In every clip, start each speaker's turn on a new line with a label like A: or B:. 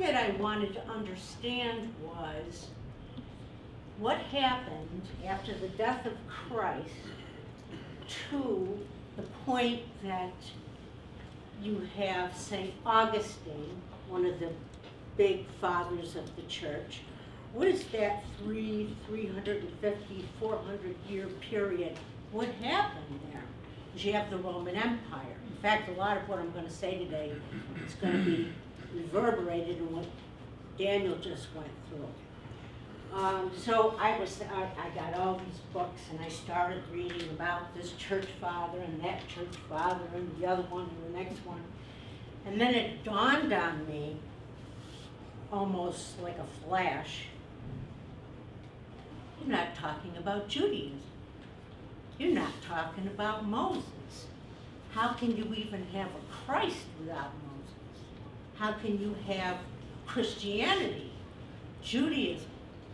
A: that I wanted to understand was what happened after the death of Christ to the point that you have St. Augustine, one of the big fathers of the church. What is that 350, 400 year period? What happened there? You have the Roman Empire. In fact, a lot of what I'm going to say today is going to be reverberated in what Daniel just went through. So I got all these books and I started reading about this church father and that church father and the other one and the next one. And then it dawned on me, almost like a flash, you're not talking about Judaism. You're not talking about Moses. How can you even have a Christ without Moses? How can you have Christianity, Judaism,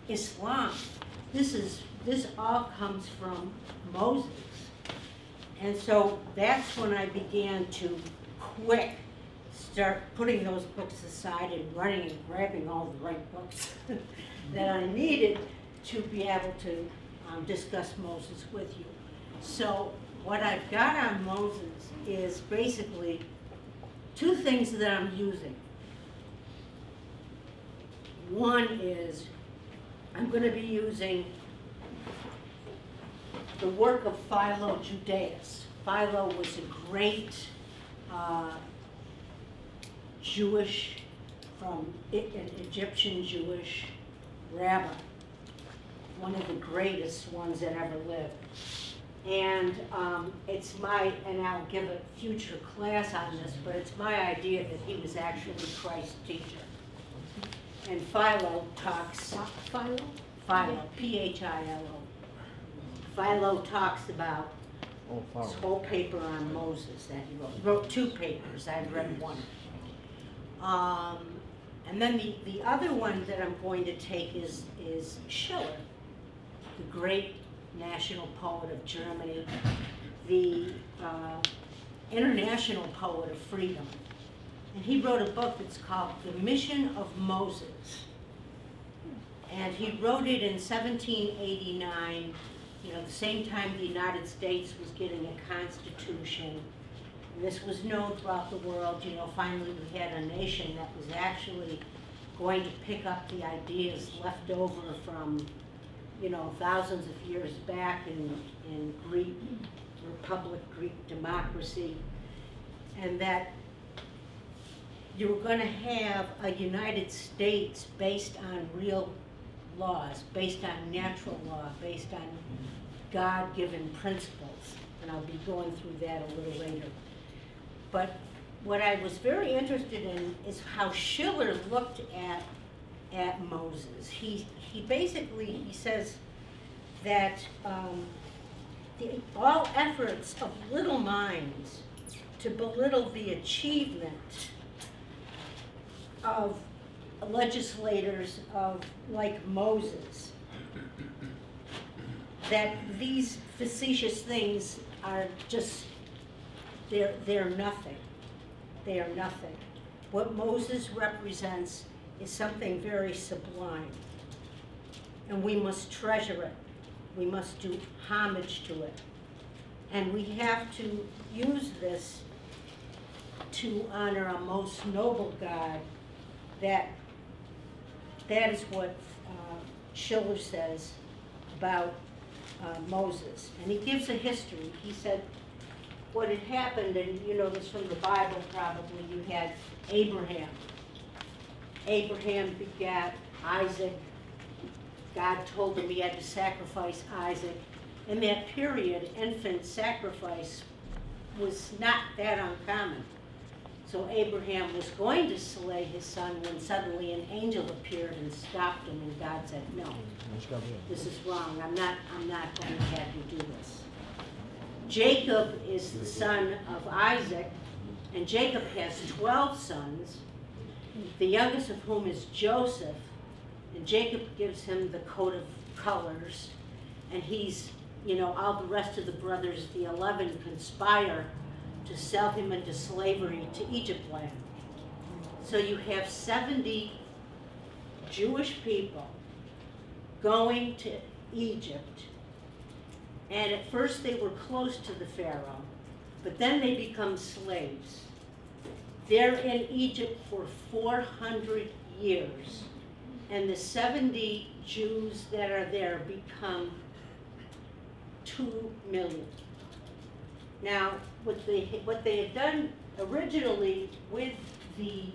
A: Islam? This all comes from Moses. And so that's when I began to start putting those books aside and running and grabbing all the right books that I needed to be able to discuss Moses with you. So what I've got on Moses is basically two things that I'm using. One is I'm going to be using the work of Philo Judaeus. Philo was a great Jewish, an Egyptian Jewish rabbi, one of the greatest ones that ever lived. And and I'll give a future class on this, but it's my idea that he was actually Christ's teacher. And Philo talks, Philo, P-H-I-L-O. Philo talks about this whole paper on Moses that he wrote. He wrote two papers, I've read one. And then the other one that I'm going to take is Schiller, the great national poet of Germany, the international poet of freedom. And he wrote a book that's called The Mission of Moses. And he wrote it in 1789, the same time the United States was getting a constitution. And this was known throughout the world. Finally we had a nation that was actually going to pick up the ideas left over from thousands of years back in Greek Republic, Greek democracy, and that you were going to have a United States based on real laws, based on natural law, based on God-given principles, and I'll be going through that a little later. But what I was very interested in is how Schiller looked at Moses. He basically says that all efforts of little minds to belittle the achievement of legislators like Moses, that these facetious things are just, they're nothing. They are nothing. What Moses represents is something very sublime, and we must treasure it. We must do homage to it. And we have to use this to honor a most noble God. That is what Schiller says about Moses. And he gives a history. He said what had happened, and you know this from the Bible probably, you had Abraham. Abraham begat Isaac. God told him he had to sacrifice Isaac. In that period, infant sacrifice was not that uncommon. So Abraham was going to slay his son when suddenly an angel appeared and stopped him, and God said, no, this is wrong. I'm not going to have you do this. Jacob is the son of Isaac, and Jacob has 12 sons, the youngest of whom is Joseph, and Jacob gives him the coat of colors, and he's, all the rest of the brothers, the 11, conspire to sell him into slavery to Egypt land. So you have 70 Jewish people going to Egypt, and at first they were close to the Pharaoh, but then they become slaves. They're in Egypt for 400 years, and the 70 Jews that are there become 2 million. Now, what they had done originally with the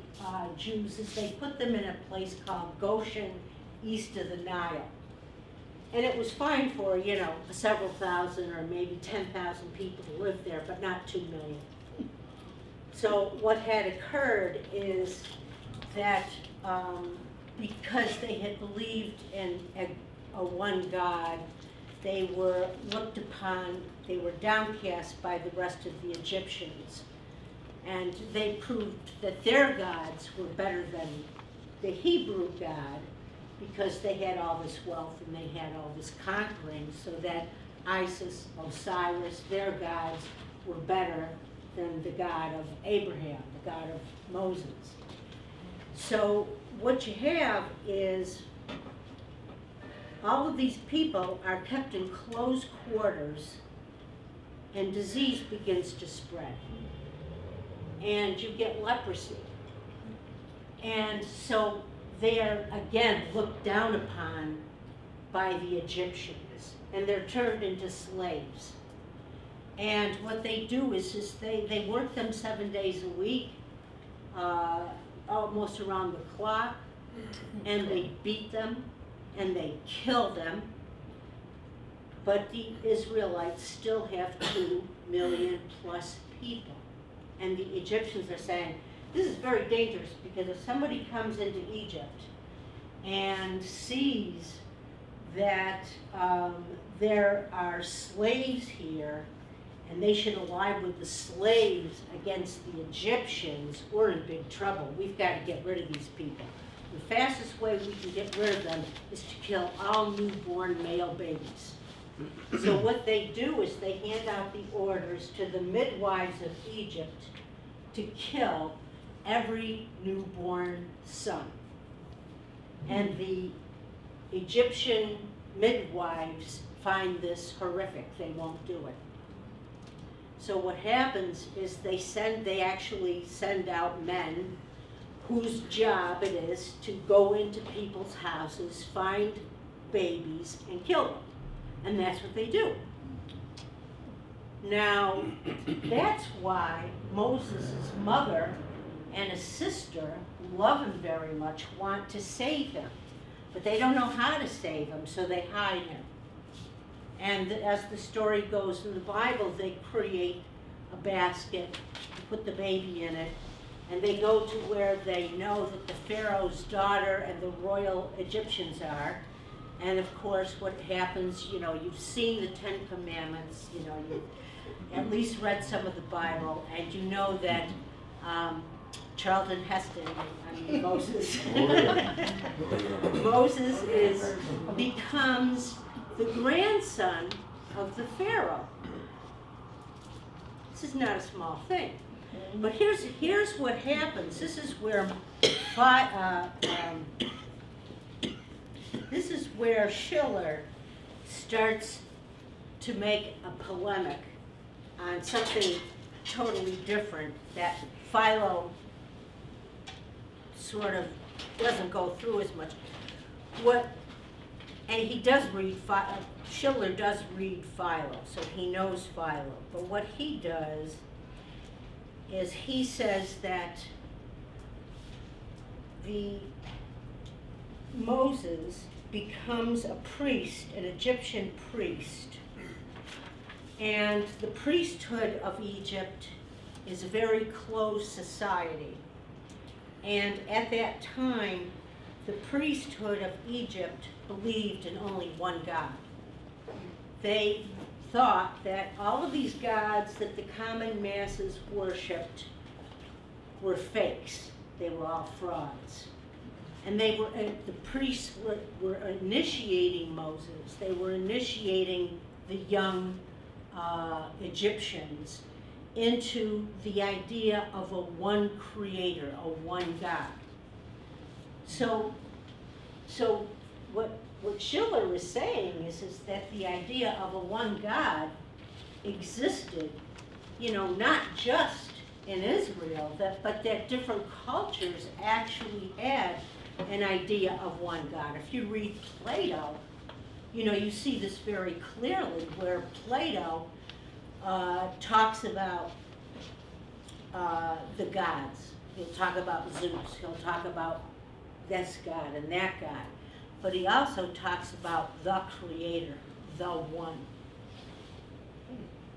A: Jews is they put them in a place called Goshen, east of the Nile. And it was fine for, several thousand or maybe 10,000 people to live there, but not 2 million. So what had occurred is that because they had believed in a one God, they were looked upon, they were downcast by the rest of the Egyptians. And they proved that their gods were better than the Hebrew God because they had all this wealth and they had all this conquering, so that Isis, Osiris, their gods were better than the God of Abraham, the God of Moses. So what you have is all of these people are kept in close quarters and disease begins to spread. And you get leprosy. And so they are again looked down upon by the Egyptians, and they're turned into slaves. And what they do is they work them 7 days a week, almost around the clock, and they beat them, and they kill them. But the Israelites still have 2 million plus people. And the Egyptians are saying, this is very dangerous, because if somebody comes into Egypt and sees that there are slaves here, and they should ally with the slaves against the Egyptians, we're in big trouble. We've got to get rid of these people. The fastest way we can get rid of them is to kill all newborn male babies. So what they do is they hand out the orders to the midwives of Egypt to kill every newborn son. And the Egyptian midwives find this horrific. They won't do it. So what happens is they actually send out men whose job it is to go into people's houses, find babies, and kill them. And that's what they do. Now, that's why Moses' mother and his sister who love him very much, want to save him. But they don't know how to save him, so they hide him. And as the story goes in the Bible, they create a basket, put the baby in it, and they go to where they know that the Pharaoh's daughter and the royal Egyptians are. And of course, what happens, you've seen the Ten Commandments, you've at least read some of the Bible, and you know that Charlton Heston, Moses, Moses becomes the grandson of the Pharaoh. This is not a small thing. But here's what happens. This is where Schiller starts to make a polemic on something totally different that Philo sort of doesn't go through as much. And he does read Schiller does read Philo, so he knows Philo. But what he does is he says that Moses becomes a priest, an Egyptian priest. And the priesthood of Egypt is a very closed society. And at that time, the priesthood of Egypt believed in only one God. They thought that all of these gods that the common masses worshipped were fakes. They were all frauds. And the priests were initiating Moses. They were initiating the young Egyptians into the idea of a one creator, a one God. So what Schiller is saying is that the idea of a one God existed, not just in Israel, but that different cultures actually had an idea of one God. If you read Plato, you see this very clearly, where Plato talks about the gods. He'll talk about Zeus, he'll talk about this God and that God, but he also talks about the Creator, the One.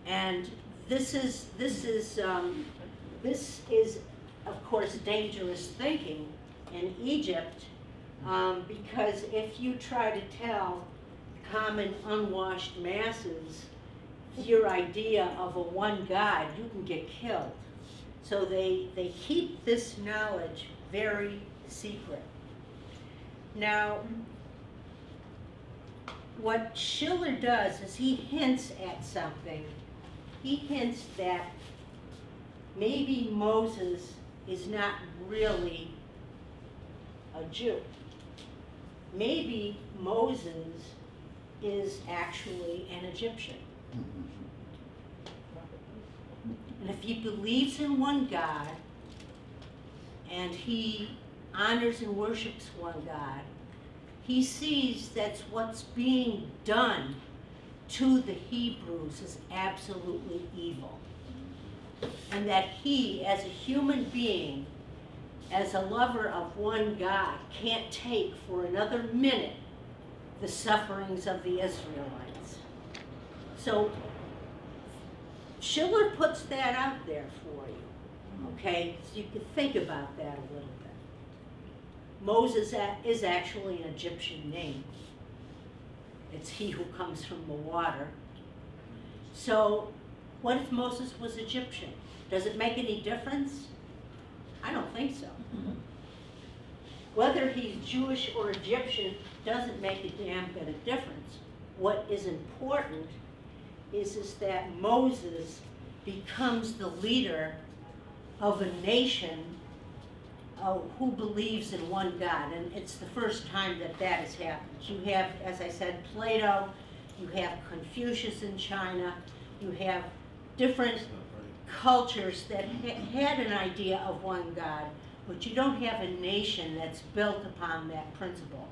A: And this is of course dangerous thinking in Egypt, because if you try to tell common unwashed masses your idea of a one God, you can get killed. So they keep this knowledge very secret. Now, what Schiller does is he hints at something. He hints that maybe Moses is not really a Jew. Maybe Moses is actually an Egyptian. And if he believes in one God, and he honors and worships one God, he sees that what's being done to the Hebrews is absolutely evil. And that he, as a human being, as a lover of one God, can't take for another minute the sufferings of the Israelites. So Schiller puts that out there for you, okay? So you can think about that a little bit. Moses is actually an Egyptian name. It's he who comes from the water. So what if Moses was Egyptian? Does it make any difference? I don't think so. Whether he's Jewish or Egyptian doesn't make a damn bit of difference. What is important is that Moses becomes the leader of a nation who believes in one God, and it's the first time that has happened. You have, as I said, Plato, you have Confucius in China, you have different cultures that had an idea of one God, but you don't have a nation that's built upon that principle,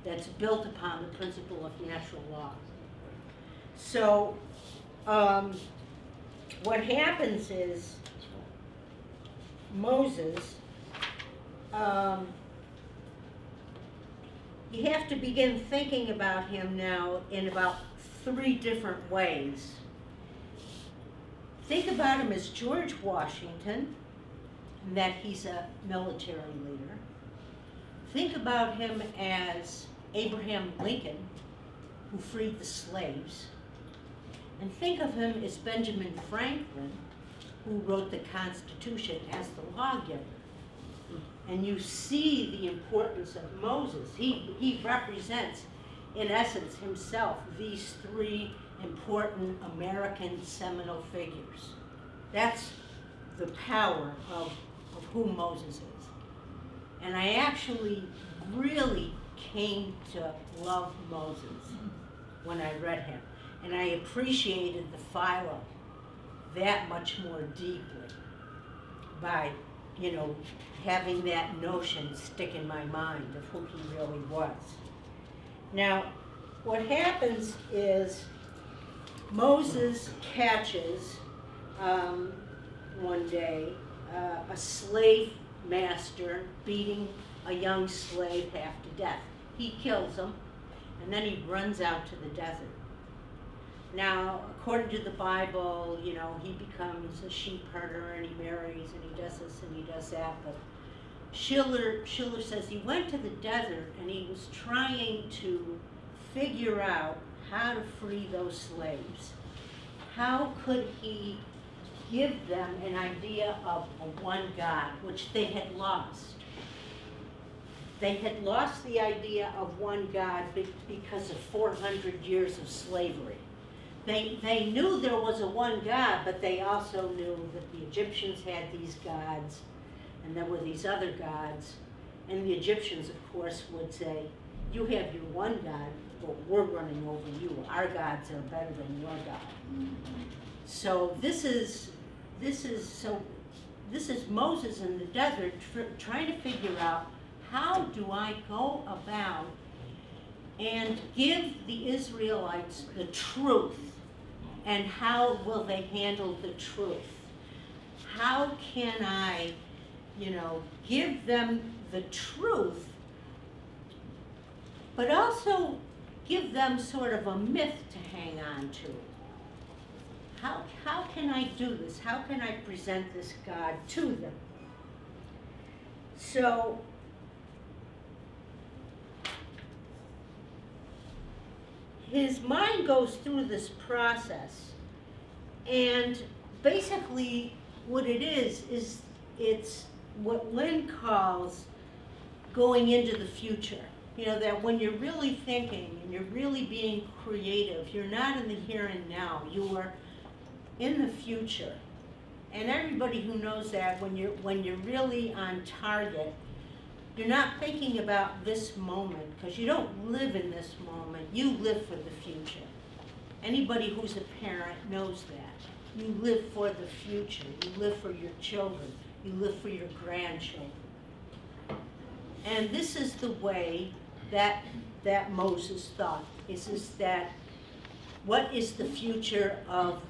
A: that's built upon the principle of natural law. So what happens is Moses, you have to begin thinking about him now in about 3 different ways. Think about him as George Washington, and that he's a military leader. Think about him as Abraham Lincoln, who freed the slaves. And think of him as Benjamin Franklin, who wrote the Constitution, as the lawgiver. And you see the importance of Moses. He represents, in essence, himself, these 3 important American seminal figures. That's the power of who Moses is. And I actually really came to love Moses when I read him. And I appreciated the Philo that much more deeply by, having that notion stick in my mind of who he really was. Now, what happens is Moses catches one day a slave master beating a young slave half to death. He kills him, and then he runs out to the desert. Now, according to the Bible, he becomes a sheep herder, and he marries, and he does this and he does that. But Schiller says he went to the desert and he was trying to figure out how to free those slaves. How could he give them an idea of a one God, which they had lost? They had lost the idea of one God because of 400 years of slavery. they knew there was a one God, but they also knew that the Egyptians had these gods, and there were these other gods. And the Egyptians, of course, would say, you have your one God, but we're running over you. Our gods are better than your God. So this is Moses in the desert trying to figure out, how do I go about and give the Israelites the truth, and how will they handle the truth? How can I, give them the truth, but also give them sort of a myth to hang on to? How can I do this? How can I present this God to them? So, his mind goes through this process, and basically what it is it's what Lynn calls going into the future. That when you're really thinking and you're really being creative, you're not in the here and now, you are in the future. And everybody who knows that, when you're really on target, you're not thinking about this moment, because you don't live in this moment, you live for the future. Anybody who's a parent knows that. You live for the future, you live for your children, you live for your grandchildren. And this is the way that Moses thought. Is that what is the future of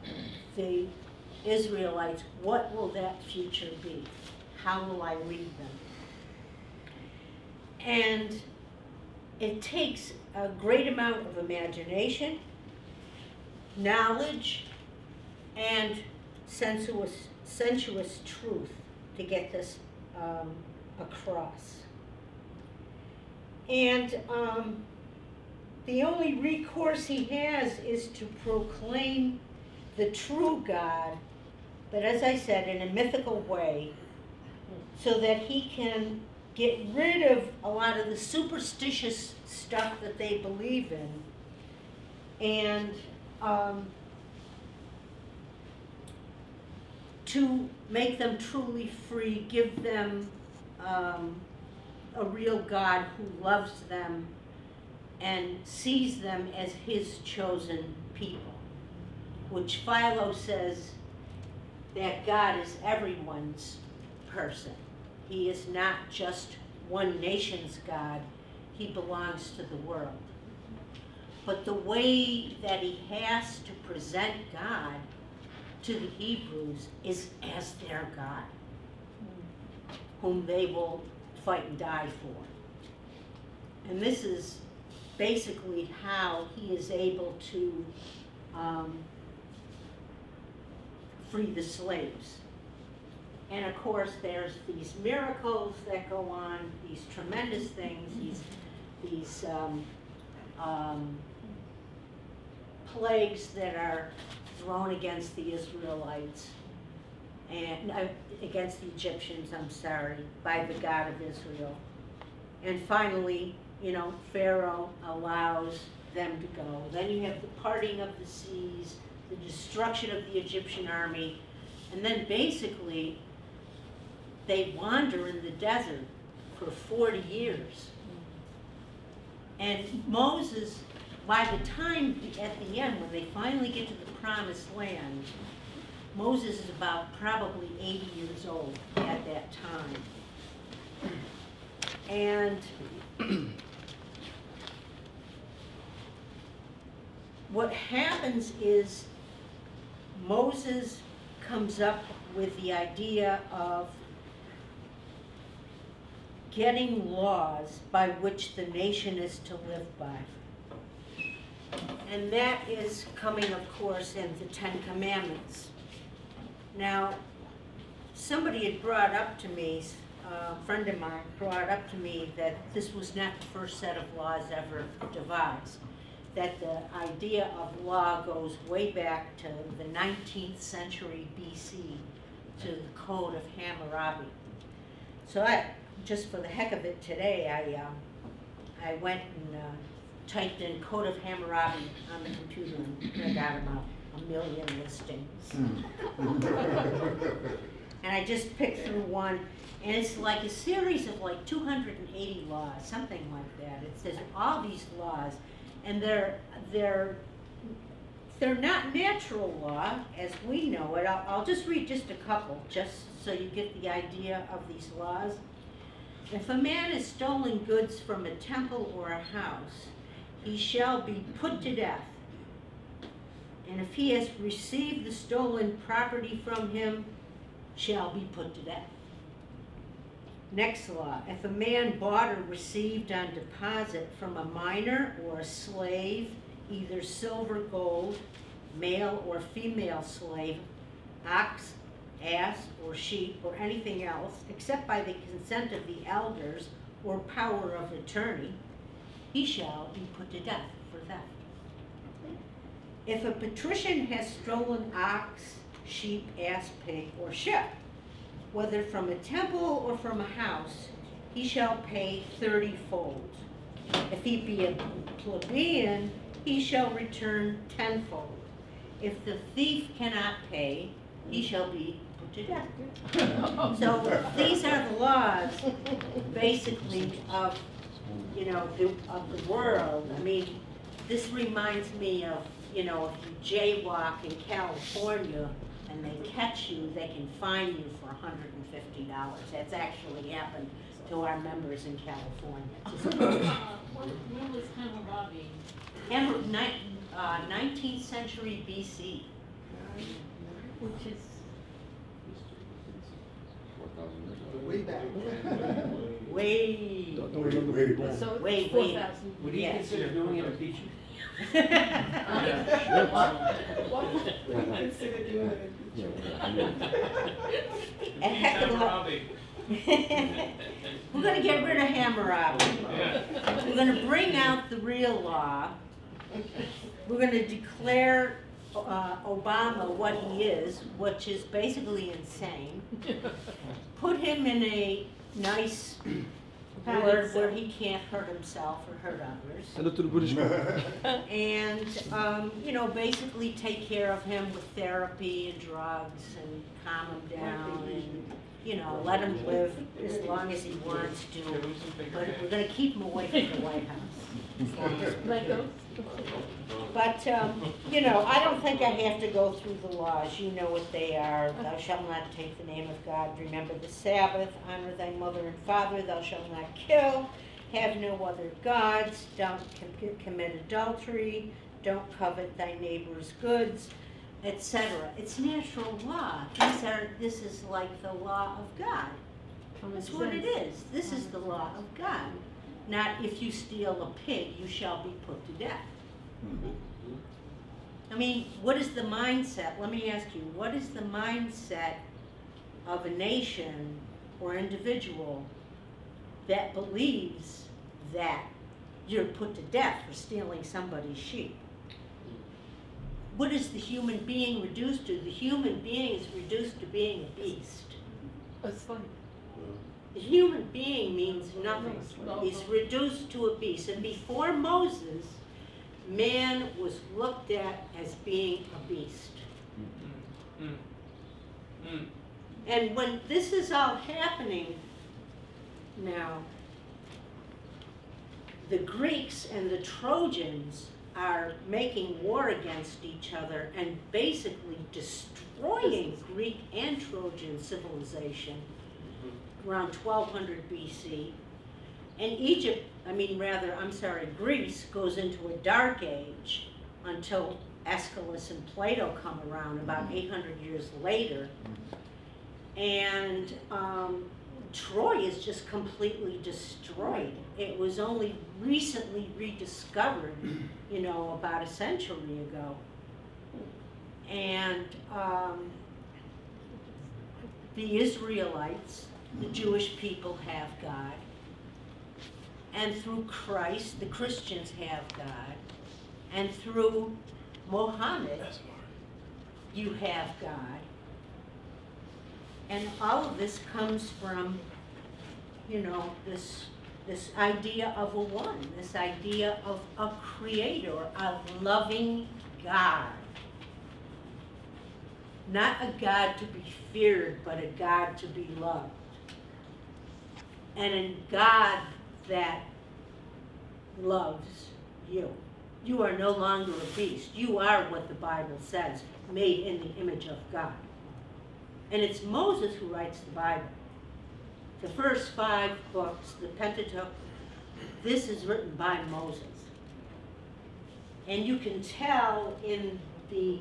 A: the Israelites? What will that future be? How will I lead them? And it takes a great amount of imagination, knowledge, and sensuous truth to get this across. And the only recourse he has is to proclaim the true God, but as I said, in a mythical way, so that he can get rid of a lot of the superstitious stuff that they believe in, and to make them truly free, give them a real God who loves them and sees them as his chosen people, which Philo says that God is everyone's person. He is not just one nation's God, he belongs to the world. But the way that he has to present God to the Hebrews is as their God, whom they will fight and die for. And this is basically how he is able to free the slaves. And of course, there's these miracles that go on, these tremendous things, these plagues that are thrown against the Israelites, and against the Egyptians, by the God of Israel. And finally, Pharaoh allows them to go. Then you have the parting of the seas, the destruction of the Egyptian army, and then basically they wander in the desert for 40 years. And Moses, by the time at the end, when they finally get to the promised land, Moses is about probably 80 years old at that time. And what happens is Moses comes up with the idea of getting laws by which the nation is to live by. And that is coming, of course, in the Ten Commandments. Now, somebody had brought up to me, a friend of mine brought up to me that this was not the first set of laws ever devised, that the idea of law goes way back to the 19th century BC, to the Code of Hammurabi. So just for the heck of it today, I went and typed in Code of Hammurabi on the computer and I got about 1 million listings. And I just picked through one, and it's like a series of like 280 laws, something like that. It says all these laws, and they're not natural law as we know it. I'll just read just a couple, just so you get the idea of these laws. If a man has stolen goods from a temple or a house, he shall be put to death. And if he has received the stolen property from him, shall be put to death. Next law, if a man bought or received on deposit from a minor or a slave, either silver, gold, male or female slave, ox, ass, or sheep, or anything else, except by the consent of the elders or power of attorney, he shall be put to death for theft. If a patrician has stolen ox, sheep, ass, pig, or ship, whether from a temple or from a house, he shall pay 30-fold. If he be a plebeian, he shall return 10-fold. If the thief cannot pay, he shall be put to death. So these are the laws, basically, of the world. I mean, this reminds me of, if you jaywalk in California and they catch you, they can fine you for $150. That's actually happened to our members in California.
B: When was Hammurabi?
A: 19th century BC.
B: Which is
C: Way back.
A: Way.
B: so
A: Way,
B: 4,000.
D: Would you
A: Yes.
D: consider doing it a beach?
C: What would you consider doing it in the future?
A: A heck of a lot. We're gonna get rid of Hammurabi. We're gonna bring out the real law. We're gonna declare Obama what he is, which is basically insane. Put him in a nice ward where he can't hurt himself or hurt others.
E: Hello to the British.
A: And, basically take care of him with therapy and drugs and calm him down and, let him live as long as he wants to. But we're gonna keep him away from the White House.
B: Legos.
A: But, I don't think I have to go through the laws. You know what they are. Thou shalt not take the name of God. Remember the Sabbath. Honor thy mother and father. Thou shalt not kill. Have no other gods. Don't commit adultery. Don't covet thy neighbor's goods, etc. It's natural law. This is like the law of God. That's what it is. This is the law of God. Not if you steal a pig, you shall be put to death. I mean, what is the mindset? Let me ask you, what is the mindset of a nation or individual that believes that you're put to death for stealing somebody's sheep? What is the human being reduced to? The human being is reduced to being a beast.
B: It's funny.
A: The human being means nothing. He's reduced to a beast. And before Moses, man was looked at as being a beast. And when this is all happening now, the Greeks and the Trojans are making war against each other and basically destroying Greek and Trojan civilization around 1200 BC. And Greece goes into a dark age until Aeschylus and Plato come around about 800 years later. And Troy is just completely destroyed. It was only recently rediscovered, about a century ago. And the Israelites, the Jewish people, have God. And through Christ, the Christians have God. And through Mohammed, you have God. And all of this comes from, this this idea of a one, this idea of a creator, a loving God. Not a God to be feared, but a God to be loved. And a God that loves you. You are no longer a beast. You are what the Bible says, made in the image of God. And it's Moses who writes the Bible. The first 5 books, the Pentateuch, this is written by Moses. And you can tell in the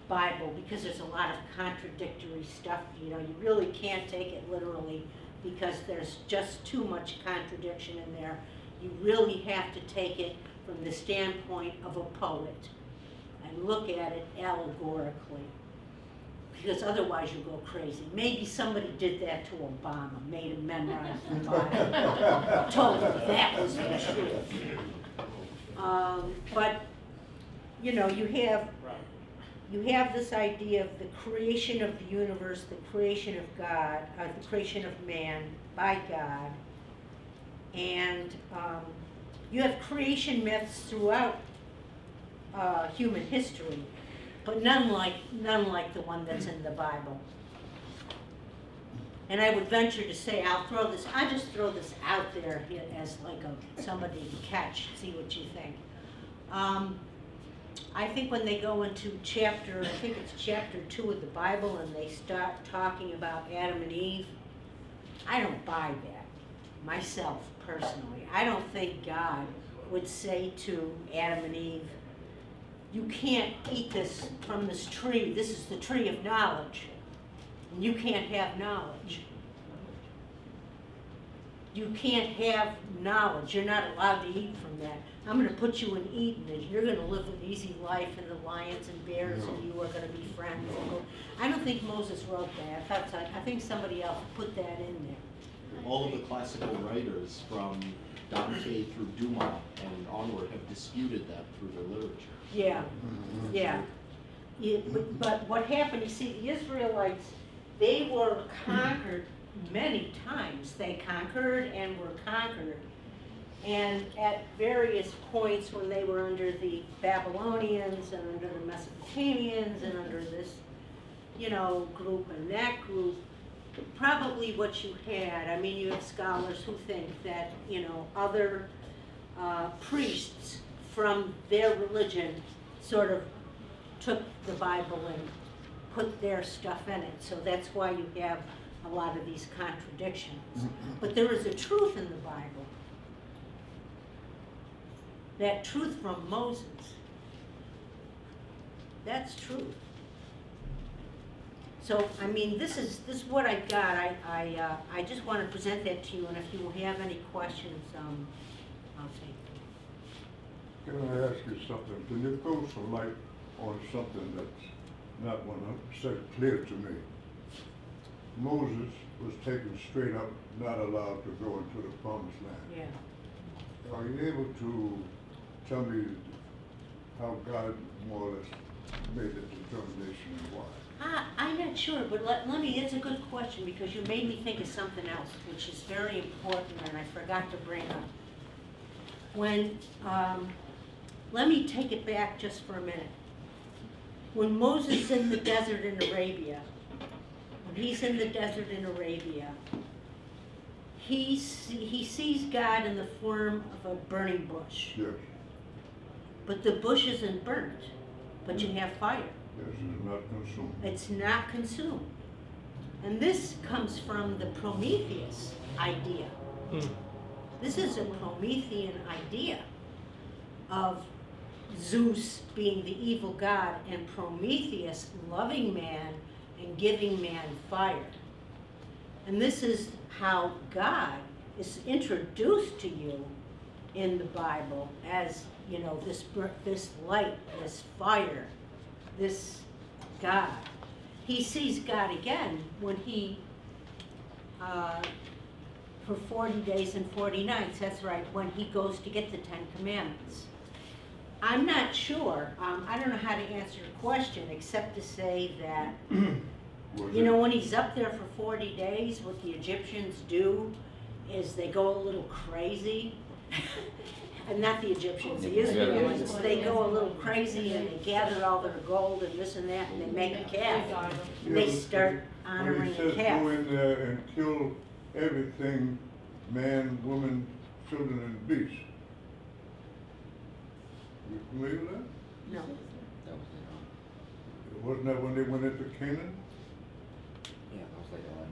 A: Bible, because there's a lot of contradictory stuff, you know, you really can't take it literally because there's just too much contradiction in there. You really have to take it from the standpoint of a poet and look at it allegorically, because otherwise you'll go crazy. Maybe somebody did that to Obama, made him memorize the Bible, told him that was the truth. But, you know, you have this idea of the creation of the universe, the creation of God, the creation of man by God, and you have creation myths throughout human history, but none like the one that's in the Bible. And I would venture to say, I just throw this out there as like somebody to catch, see what you think. I think when they go into chapter 2 of the Bible, and they start talking about Adam and Eve, I don't buy that, myself personally. I don't think God would say to Adam and Eve, you can't eat this from this tree. This is the tree of knowledge, and you can't have knowledge. You can't have knowledge. You're not allowed to eat from that. I'm going to put you in Eden, and you're going to live an easy life, and the lions and bears and you are going to be friends. I don't think Moses wrote that. I think somebody else put that in there.
D: All of the classical writers from Dante through Dumas and onward have disputed that through their literature.
A: Yeah, yeah. But what happened, you see, the Israelites, they were conquered many times. They conquered and were conquered. And at various points when they were under the Babylonians and under the Mesopotamians and under this, you know, group and that group, probably what you had, I mean, you have scholars who think that, you know, other priests from their religion sort of took the Bible and put their stuff in it. So that's why you have a lot of these contradictions. But there is a truth in the Bible. That truth from Moses, that's truth. So, I mean, this is what I got. I just want to present that to you, and if you have any questions, I'll take them.
E: Can I ask you something? Can you throw some light on something that's not 100% clear to me? Moses was taken straight up, not allowed to go into the promised land.
A: Yeah.
E: Are you able to tell me how God more or less made the determination and why?
A: I'm not sure, but let me, it's a good question, because you made me think of something else, which is very important, and I forgot to bring up. When, let me take it back just for a minute. When Moses is in the desert in Arabia, he sees God in the form of a burning bush.
E: Yes.
A: But the bush isn't burnt, but you have fire.
E: Yes, it's not consumed.
A: It's not consumed. And this comes from the Prometheus idea. This is a Promethean idea of Zeus being the evil god and Prometheus loving man and giving man fire. And this is how God is introduced to you in the Bible as, you know, this light, this fire, this God. He sees God again when he, for 40 days and 40 nights, that's right, when he goes to get the 10 Commandments. I'm not sure, I don't know how to answer your question, except to say that, you know, when he's up there for 40 days, what the Egyptians do is they go a little crazy. And not the Egyptians, the
F: Yeah.
A: Israelites, they go a little crazy and they gather all their gold and this and that and they make a calf. And they start honoring
E: When
A: the
E: he says
A: calf.
E: go in there and kill everything, man, woman, children, and beasts. You familiar with that?
A: No,
F: That was later on.
E: Wasn't that when they went into Canaan?
F: Yeah, that was later on.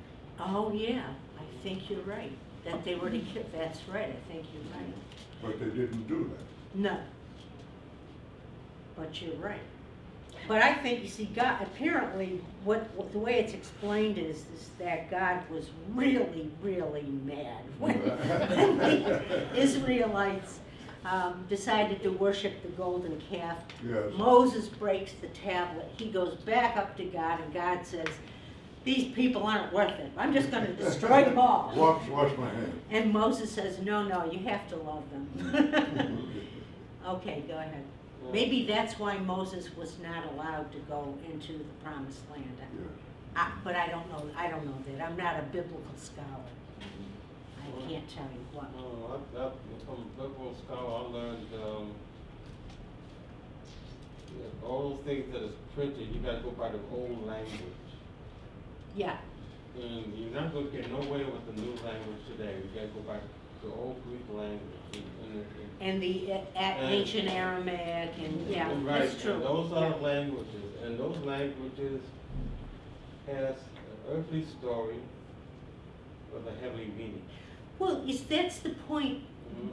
A: oh yeah, I think you're right, that they were to kill, that's right, I think you're right.
E: But they didn't do that.
A: No. But you're right. But I think, you see, God, apparently, what the way it's explained is that God was really, really mad when the Israelites decided to worship the golden calf.
E: Yes.
A: Moses breaks the tablet. He goes back up to God, and God says, these people aren't worth it. I'm just going to destroy them all.
E: Wash my hands.
A: And Moses says, no, you have to love them. Okay, go ahead. Maybe that's why Moses was not allowed to go into the promised land.
E: Yes.
A: But I don't know that. I'm not a biblical scholar. I can't tell you what.
G: From biblical scholar, I learned all those things that is printed, you gotta go by the old language.
A: Yeah,
G: And you're not gonna get nowhere with the new language today. You gotta go by the old Greek language.
A: and the ancient Aramaic, and yeah,
G: Right,
A: that's true.
G: and those are
A: Yeah.
G: languages, and those languages has an earthly story with a heavenly meaning.
A: Well, that's the point,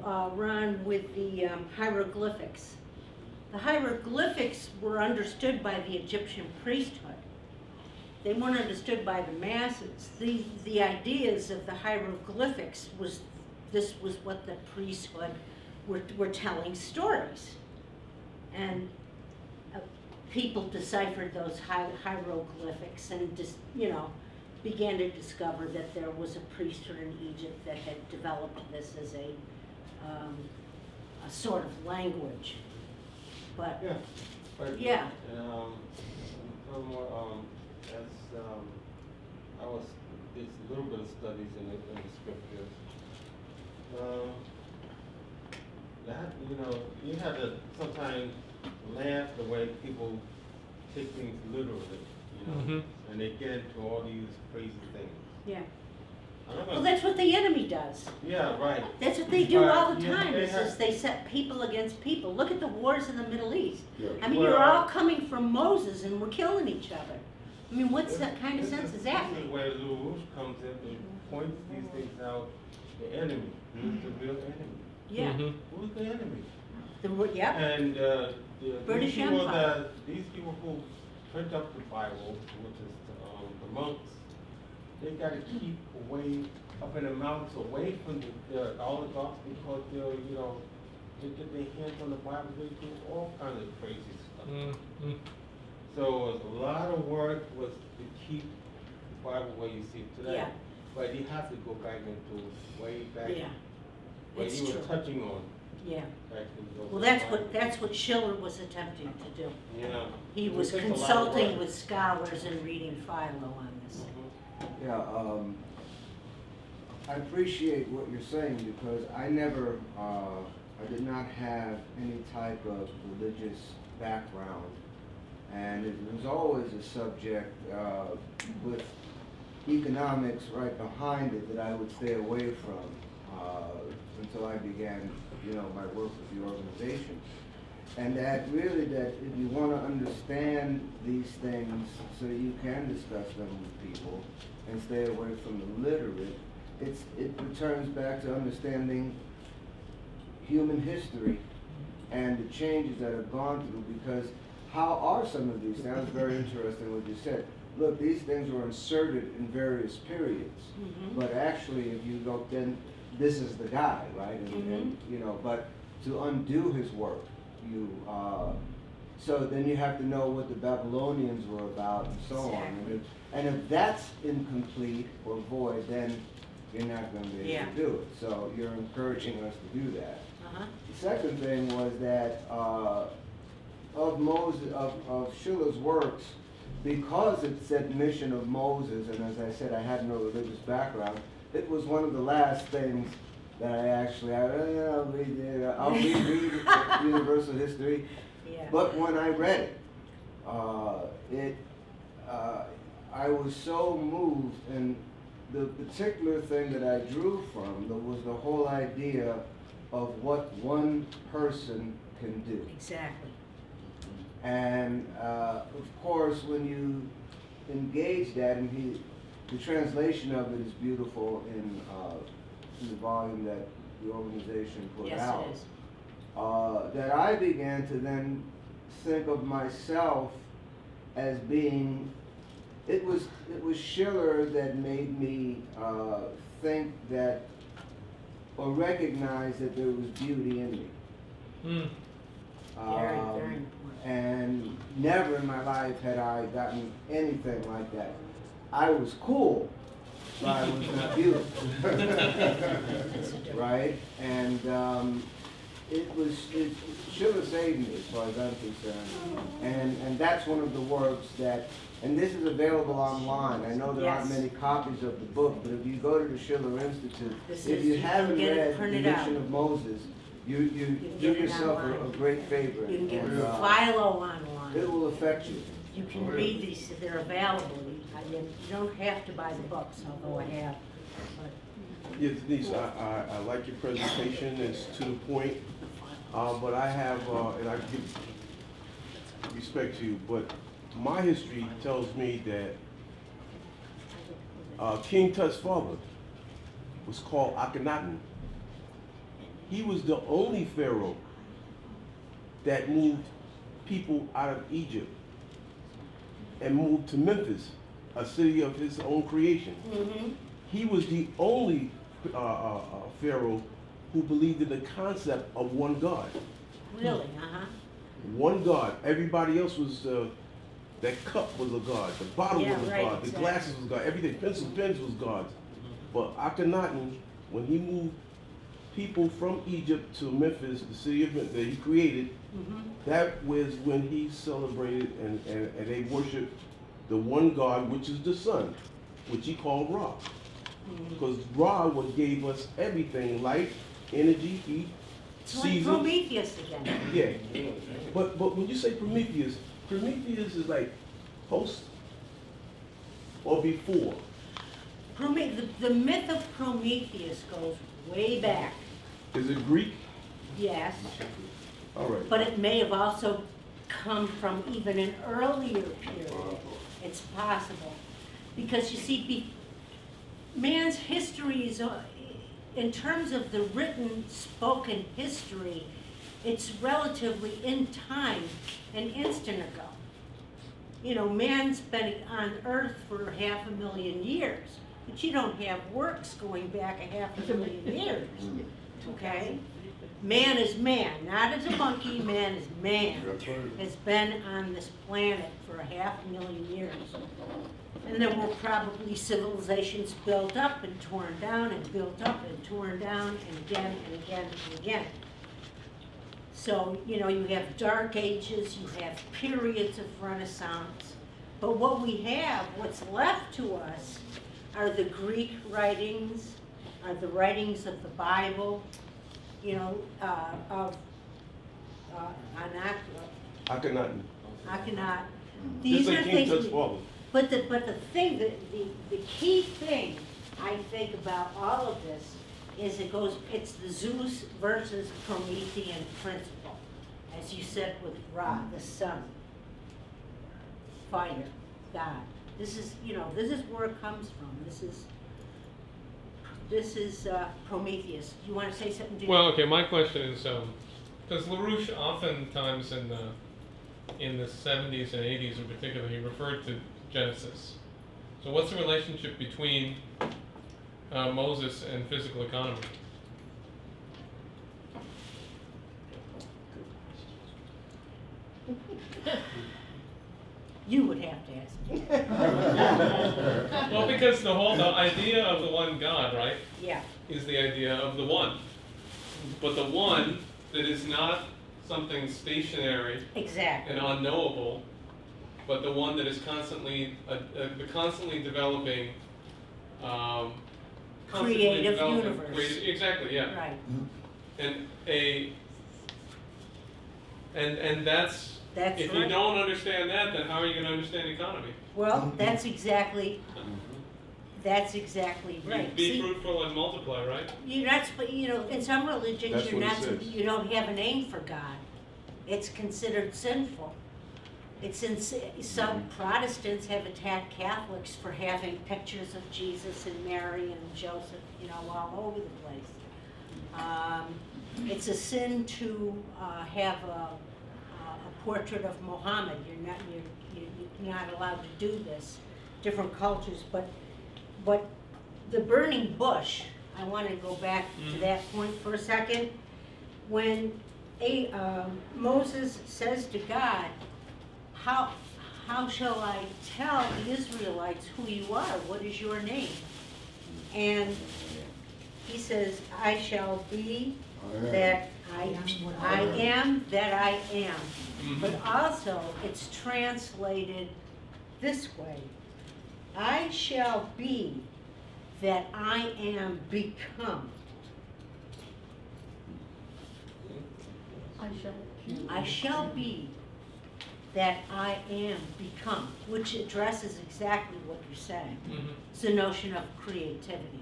A: Ron, with the hieroglyphics. The hieroglyphics were understood by the Egyptian priesthood. They weren't understood by the masses. The ideas of the hieroglyphics was what the priesthood were telling stories. And people deciphered those hieroglyphics and just, began to discover that there was a priesthood in Egypt that had developed this as a sort of language. But
G: Yeah. But,
A: Yeah.
G: Furthermore, I was did a little bit of studies in the scriptures. That you have to sometimes laugh the way people take things literally, and they get into all these crazy things.
A: yeah,
G: I'm not
A: well,
G: gonna-
A: that's what the enemy does.
G: yeah, right.
A: That's what they do
G: But,
A: all the
G: yeah,
A: time,
G: they
A: is
G: have-
A: they set people against people. Look at the wars in the Middle East.
E: Yes.
A: I mean,
G: Well-
A: you're all coming from Moses and we're killing each other. I mean, what's that kind of
G: This
A: sense
G: is-
A: is that
G: This is
A: make?
G: where LaRouche comes in and points these things out. The enemy, who's the real enemy?
A: Yeah,
G: Who's the enemy?
A: Yep,
G: And
A: British
G: these people
A: Empire.
G: these people who print up the Bible, which is the monks, they got to keep away up in the mountains, away from the oligarchs, because they get their hands on the Bible, they do all kinds of crazy stuff. So it's a lot of work was to keep the Bible where you see it today.
A: Yeah.
G: But you have to go back into way back
A: yeah,
G: where
A: it's
G: you were
A: true.
G: touching on.
A: Yeah.
G: Back in those
A: Well,
G: Bible.
A: that's what Schiller was attempting to do.
G: Yeah.
A: He
G: It
A: was
G: takes a lot of
A: consulting
G: work.
A: with scholars and reading Philo on this.
G: Mhm.
H: Yeah, I appreciate what you're saying because I did not have any type of religious background. And it was always a subject with economics right behind it that I would stay away from until I began, my work with the organization. And that if you want to understand these things so you can discuss them with people and stay away from the literate, it returns back to understanding human history and the changes that have gone through, because how are some of these? Sounds very interesting what you said. Look, these things were inserted in various periods, but actually if you look, then this is the guy, right? And but to undo his work, so then you have to know what the Babylonians were about and so
A: Exactly.
H: on. And if that's incomplete or void, then you're not going to be able to do it. So you're encouraging us to do that.
A: Uh-huh.
H: The second thing was that of Schiller's works, because it said mission of Moses, and as I said, I had no religious background, it was one of the last things that I'll read it, I'll reread Universal History.
A: Yeah.
H: But when I read it, I was so moved, and the particular thing that I drew from was the whole idea of what one person can do.
A: Exactly.
H: And of course, when you engage that, and the translation of it is beautiful in the volume that the organization put
A: Yes,
H: out.
A: it is.
H: That I began to then think of myself as being, it was Schiller that made me think that, or recognize that there was beauty in me.
A: Very, very important.
H: And never in my life had I gotten anything like that. I was cool, but I was not beautiful. Right? And Schiller saved me as far as I'm concerned. And that's one of the works that, and this is available online. I know there aren't
A: Yes.
H: many copies of the book, but if you go to the Schiller Institute,
A: This
H: if
A: is-
H: you
A: you can
H: haven't
A: get it
H: read The
A: printed
H: Mission
A: out.
H: of Moses, you
A: can
H: do
A: get it
H: yourself a
A: online.
H: great favor.
A: You can get
H: and,
A: Philo
H: it
A: online.
H: will affect you.
A: You can read these, they're available. You don't have to buy the books, although I have. But
I: Yeah, Denise, I like your presentation, it's to the point, but I have, and I give respect to you, but my history tells me that King Tut's father was called Akhenaten. He was the only pharaoh that moved people out of Egypt and moved to Memphis, a city of his own creation. He was the only pharaoh who believed in the concept of one God.
A: really,
I: One God. Everybody else was, that cup was a god, the bottle
A: Yeah,
I: was a
A: right,
I: god, the
A: exactly.
I: glasses was God, everything, pencils, pens was gods. But Akhenaten, when he moved people from Egypt to Memphis, the city of Memphis that he created, that was when he celebrated and they worshiped the one God, which is the sun, which he called Ra. Because Ra what gave us everything, light, energy, heat,
A: It's like
I: seasons.
A: Prometheus again.
I: Yeah, but when you say Prometheus, Prometheus is like post or before.
A: The myth of Prometheus goes way back,
I: Is it Greek?
A: yes,
I: All right.
A: but it may have also come from even an earlier period. It's possible. Because you see, man's history is, in terms of the written, spoken history, it's relatively in time, an instant ago. You know, man's been on Earth for 500,000 years, but you don't have works going back 500,000 years, okay? Man is man, not as a monkey, man is man. Has been on this planet for 500,000 years. And there were probably civilizations built up and torn down and built up and torn down and again and again and again. So, you know, you have dark ages, you have periods of Renaissance. But what we have, what's left to us, are the Greek writings, are the writings of the Bible, you know, of
I: Akhenaten.
A: Akhenaten.
I: Just
A: These are
I: like King
A: things.
I: Tut's father.
A: But the thing, the key thing I think about all of this is it's the Zeus versus Promethean principle. As you said with Ra, the sun, fire, God. This is, you know, this is where it comes from. This is Prometheus. You want to say something, Jim?
J: Well, okay, my question is, because LaRouche oftentimes in the 70s and 80s in particular, he referred to Genesis. So what's the relationship between Moses and physical economy?
A: You would have to ask me.
J: Well, because the idea of the one God, right,
A: Yeah,
J: is the idea of the one. But the one that is not something stationary
A: exactly.
J: and unknowable, but the one that is constantly developing constantly
A: creative
J: developing
A: universe.
J: exactly, yeah.
A: Right.
J: And that's
A: That's
J: if
A: right.
J: you don't understand that, then how are you going to understand economy?
A: Well, that's exactly right.
J: Be
A: See,
J: fruitful and multiply, right?
A: you're not, in some religions,
E: That's
A: you're
E: what it
A: not,
E: says.
A: you don't have a name for God. It's considered sinful. Some Protestants have attacked Catholics for having pictures of Jesus and Mary and Joseph, all over the place. It's a sin to have a portrait of Muhammad. You're not allowed to do this. Different cultures, but the burning bush. I want to go back to that point for a second. When Moses says to God, how shall I tell the Israelites who you are? What is your name? And he says, I shall be that I am that I am. But also, it's translated this way. I shall be that I am become. I shall be that I am become, which addresses exactly what you're saying. It's the notion of creativity.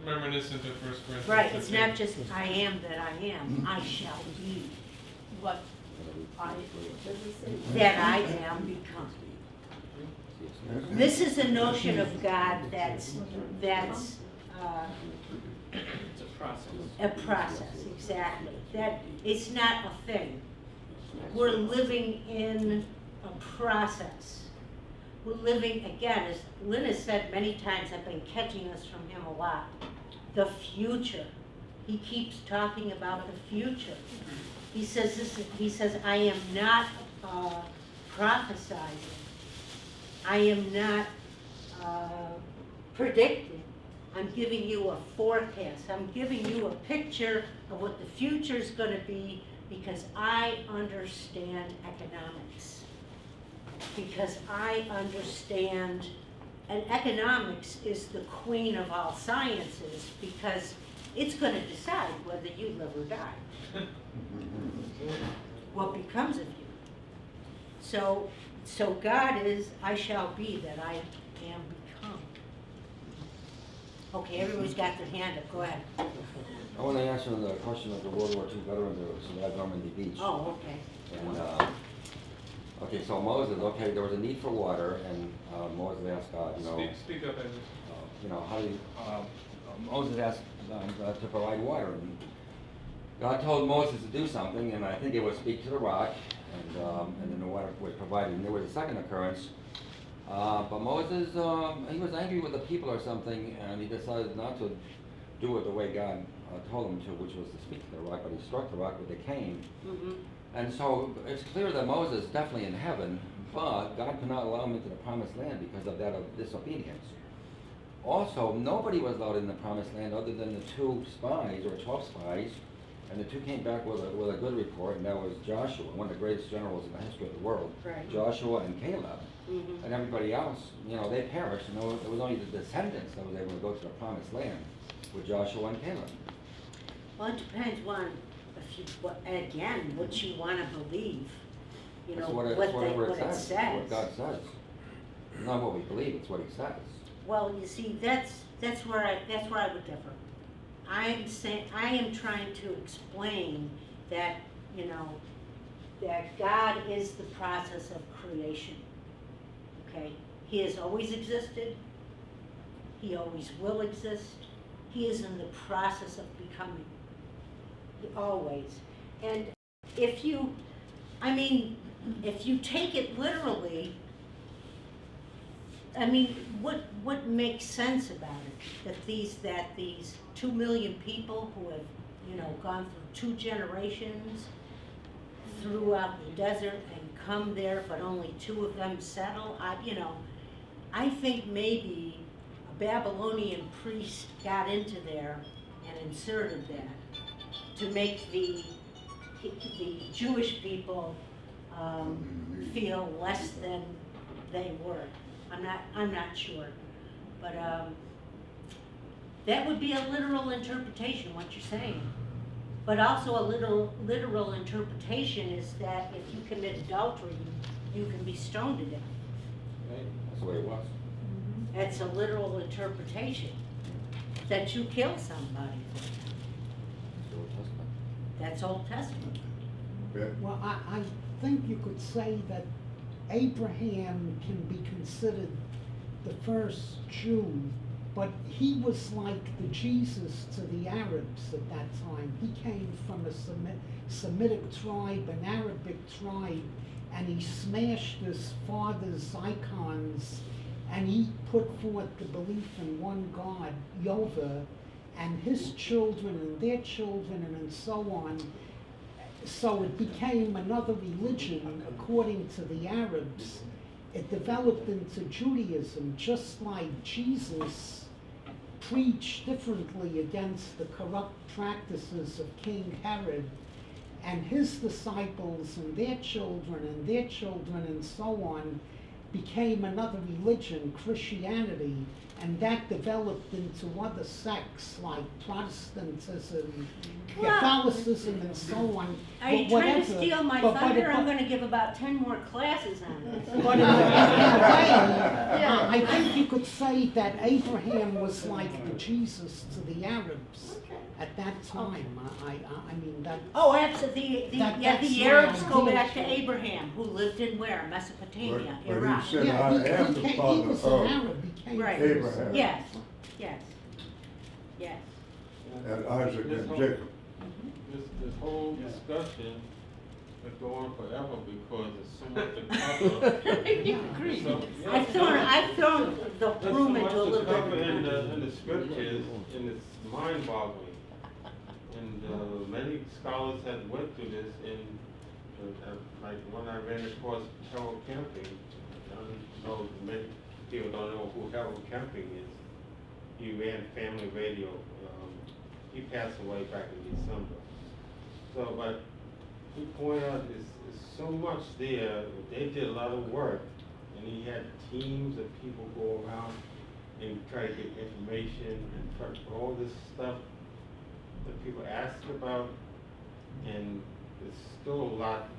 J: Reminiscent of 1 Corinthians.
A: Right, it's
J: 15.
A: not just I am that I am, I shall be what that I am become. This is a notion of God that's
D: It's a process.
A: a process, exactly. That it's not a thing. We're living in a process. We're living, again, as Lynn has said many times, I've been catching this from him a lot, the future. He keeps talking about the future. He says, I am not prophesizing. I am not predicting. I'm giving you a forecast. I'm giving you a picture of what the future is going to be because I understand economics. Because I understand, and economics is the queen of all sciences because it's going to decide whether you live or die. What becomes of you. So God is, I shall be that I am become. Okay, everybody's got their hand up. Go ahead.
F: I want to answer the question of the World War II veteran who survived Normandy Beach.
A: Oh, okay.
F: And, okay, so Moses, there was a need for water, and Moses asked God,
J: Speak up, Andrew.
F: how do you, Moses asked God to provide water, and God told Moses to do something, and I think it was speak to the rock, and then the water was provided. And there was a second occurrence, but Moses, he was angry with the people or something, and he decided not to do it the way God told him to, which was to speak to the rock, but he struck the rock with a cane.
A: Mm-hmm.
F: And so it's clear that Moses is definitely in heaven, but God could not allow him into the promised land because of that disobedience. Also, nobody was allowed in the promised land other than the 2 spies, or 12 spies, and the 2 came back with a good report, and that was Joshua, one of the greatest generals in the history of the world.
A: Right.
F: Joshua and Caleb.
A: Mm-hmm.
F: And everybody else, they perished, and it was only the descendants that was able to go to the promised land with Joshua and Caleb.
A: Well, it depends on again what you want to believe.
F: That's
A: what
F: it
A: it
F: says.
A: says.
F: What God says. It's not what we believe, it's what he says.
A: Well, you see, that's where I would differ. I am trying to explain that that God is the process of creation. Okay, He has always existed. He always will exist. He is in the process of becoming. Always. And if you take it literally, what makes sense about it? That these 2 million people who have, gone through 2 generations throughout the desert and come there, but only 2 of them settle. I think maybe a Babylonian priest got into there and inserted that to make the Jewish people feel less than they were. I'm not sure, but That would be a literal interpretation, what you're saying. But also a literal interpretation is that if you commit adultery, you can be stoned to death.
F: That's the way it was.
A: That's a literal interpretation, that you kill somebody.
F: It's the Old Testament.
A: That's Old Testament.
E: Yeah.
K: Well, I think you could say that Abraham can be considered the first Jew, but he was like the Jesus to the Arabs at that time. He came from a Semitic tribe, an Arabic tribe, and he smashed his father's icons, and he put forth the belief in one God, Yahweh, and his children and their children and so on. So it became another religion according to the Arabs. It developed into Judaism, just like Jesus preached differently against the corrupt practices of King Herod, and his disciples and their children and so on became another religion, Christianity, and that developed into other sects like Protestantism, Catholicism, and so on.
A: Are you
K: But
A: trying to
K: whatever.
A: steal my
K: But-
A: thunder? I'm gonna give about 10 more classes on this.
K: But in a way, I think you could say that Abraham was like the Jesus to the Arabs at that time. I mean, that.
A: Oh, absolutely.
K: That's
A: The
K: my
A: Arabs go
K: idea.
A: back to Abraham, who lived in where? Mesopotamia,
E: But
A: Iraq.
E: he said, I am the
K: he
E: father
K: was an
E: of,
K: Arab, he came
A: Right.
K: from a-
E: Abraham.
A: Yes, yes, yes.
E: and Isaac
G: This
E: and
G: whole-
E: Jacob.
G: This whole discussion could go on forever because there's so much to cover. So, yeah,
A: I've thrown the
G: there's so
A: room
G: much
A: into a
G: to
A: little
G: cover
A: bit.
G: in the scriptures, and it's mind-boggling. And many scholars have went through this, and like when I ran across Harold Camping, I don't know, many people don't know who Harold Camping is. He ran family radio. He passed away back in December. So, but he pointed out there's so much there. They did a lot of work, and he had teams of people go around and try to get information and try to put all this stuff that people ask about, and there's still a lot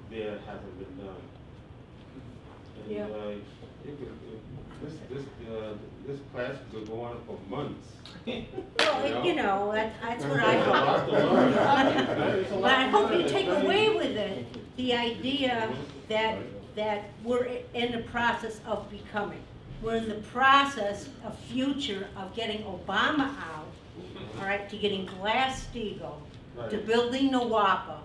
G: there that hasn't been done. And
A: Yeah.
G: this class could go on for months.
A: Well, that's what I
G: There's a lot
A: hope.
G: to learn.
A: But I hope you take away with it the idea that we're in the process of becoming. We're in the process of future of getting Obama out, all right, to getting Glass-Steagall, to
G: Right.
A: building NWAPA,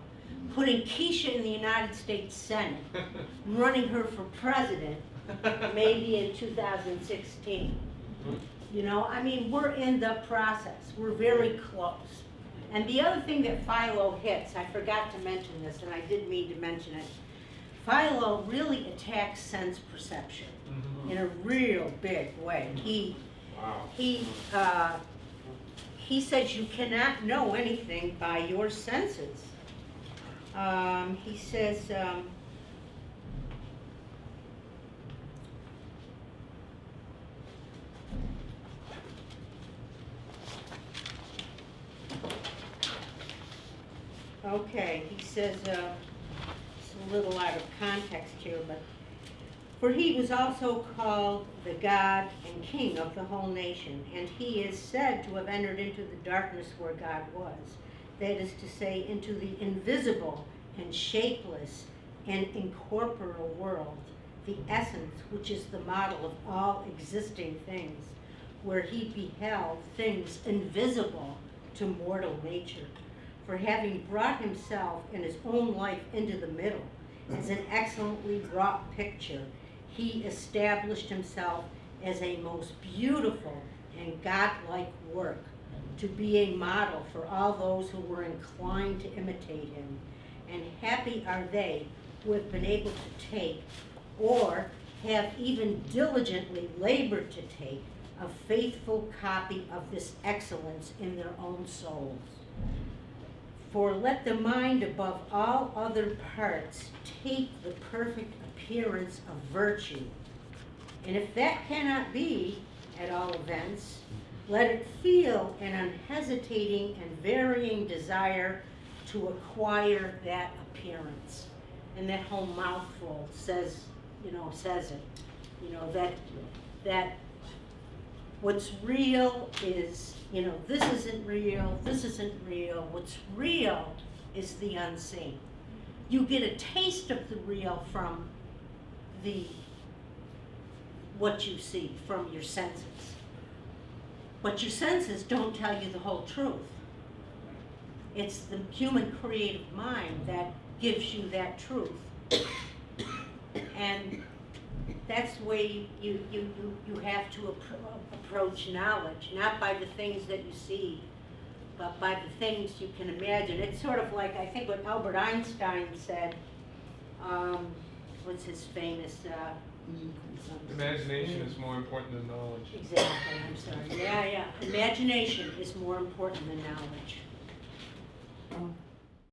A: putting Keisha in the United States Senate, running her for president, maybe in 2016. You know, I mean, we're in the process. We're very close. And the other thing that Philo hits, I forgot to mention this, and I did mean to mention it. Philo really attacks sense perception in a real big way. He says you cannot know anything by your senses. He says, okay, he says, it's a little out of context here, but for he was also called the God and King of the whole nation, and he is said to have entered into the darkness where God was, that is to say, into the invisible and shapeless and incorporeal world, the essence which is the model of all existing things, where he beheld things invisible to mortal nature. For having brought himself and his own life into the middle, as an excellently wrought picture, he established himself as a most beautiful and godlike work, to be a model for all those who were inclined to imitate him. And happy are they who have been able to take, or have even diligently labored to take, a faithful copy of this excellence in their own souls. For let the mind above all other parts take the perfect appearance of virtue. And if that cannot be, at all events, Let it feel an unhesitating and varying desire to acquire that appearance. And that whole mouthful says it. That what's real is, this isn't real, this isn't real. What's real is the unseen. You get a taste of the real from what you see, from your senses. But your senses don't tell you the whole truth. It's the human creative mind that gives you that truth. And that's the way you have to approach knowledge, not by the things that you see, but by the things you can imagine. It's sort of like, I think what Albert Einstein said, what's his famous,
J: Imagination is more important than knowledge.
A: exactly, I'm sorry, yeah, imagination is more important than knowledge.